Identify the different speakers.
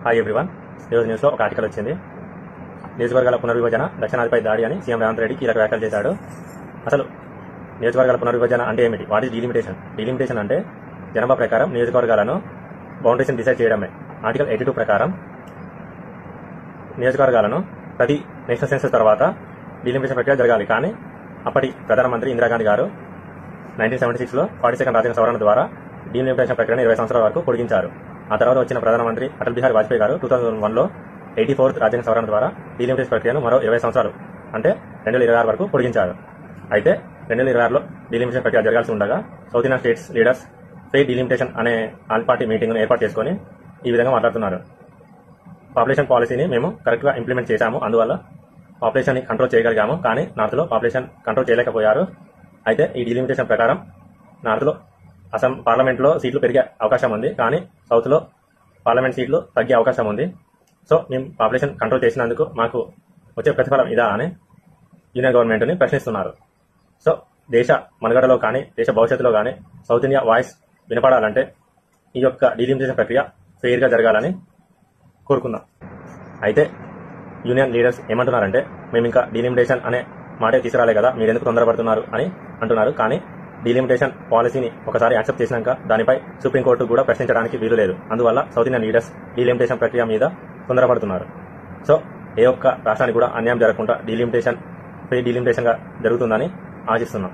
Speaker 1: Hi everyone. ఈరోజు న్యూస్లో ఒక ఆర్టికల్ వచ్చింది. నియోజకవర్గాల పునర్విభజన దక్షిణాదిపై దాడి అని సీఎం రేవంత్ రెడ్డి కీలక వ్యాఖ్యలు చేశాడు. అసలు నియోజకవర్గాల పునర్విభజన అంటే ఏమిటి? What is delimitation? డీలిమిటేషన్ అంటే జనాభా ప్రకారం నియోజకవర్గాలను బౌండరీస్ని డిసైడ్ చేయడమే. ఆర్టికల్ 82 ప్రకారం నియోజకవర్గాలను ప్రతి నేషనల్ సెన్సస్ తర్వాత డీలిమిటేషన్ ప్రక్రియ జరగాలి. కానీ అప్పటి ప్రధానమంత్రి ఇందిరాగాంధీ గారు 1976లో 42వ రాజ్యాంగ సవరణ ద్వారా డీలిమిటేషన్ ప్రక్రియను 20 సంవత్సరాల వరకు పొడిగించారు. ఆ తర్వాత వచ్చిన ప్రధానమంత్రి అటల్ బిహారీ వాజ్పేయి గారు 2001లో 84th రాజ్యాంగ సవరణ ద్వారా డీలిమిటేషన్ ప్రక్రియను మరో 20 సంవత్సరాలు అంటే 2026 వరకు పొడిగించారు. అయితే 2026లో డీలిమిటేషన్ ప్రక్రియ జరగాల్సి ఉండగా south Indian states leaders fair delimitation అనే ఆల్ పార్టీ మీటింగ్ను ఏర్పాటు చేసుకుని ఈ విధంగా మాట్లాడుతున్నారు. పాపులేషన్ పాలసీని మేము కరెక్ట్గా ఇంప్లిమెంట్ చేశాము, అందువల్ల పాపులేషన్ ని కంట్రోల్ చేయగలిగాము. కానీ నార్త్లో పాపులేషన్ కంట్రోల్ చేయలేకపోయారు. అయితే ఈ డీలిమిటేషన్ ప్రకారం నార్త్లో పార్లమెంట్లో సీట్లు పెరిగే అవకాశం ఉంది, కానీ సౌత్లో పార్లమెంట్ సీట్లు తగ్గే అవకాశం ఉంది. సో మేము పాపులేషన్ కంట్రోల్ చేసినందుకు మాకు వచ్చే ప్రతిఫలం ఇదా అని యూనియన్ గవర్నమెంట్ని ప్రశ్నిస్తున్నారు. సో దేశ మనుగడలో కానీ దేశ భవిష్యత్తులో కానీ సౌత్ ఇండియా వాయిస్ వినపడాలంటే ఈ యొక్క డీలిమిటేషన్ ప్రక్రియ ఫెయిర్గా జరగాలని కోరుకుందాం. అయితే యూనియన్ లీడర్స్ ఏమంటున్నారంటే, మేము ఇంకా డీలిమిటేషన్ అనే మాటే తీసుకురాలే కదా, మీరు ఎందుకు తొందరపడుతున్నారు అని అంటున్నారు. కానీ డీలిమిటేషన్ పాలసీని ఒకసారి యాక్సెప్ట్ చేసినాక దానిపై సుప్రీంకోర్టు కూడా ప్రశ్నించడానికి వీలు లేదు. అందువల్ల సౌత్ ఇండియన్ లీడర్స్ డీలిమిటేషన్ ప్రక్రియ మీద తొందరపడుతున్నారు. సో ఏ ఒక్క రాష్ట్రానికి కూడా అన్యాయం జరగకుండా డీలిమిటేషన్ గా జరుగుతుందని ఆశిస్తున్నాం.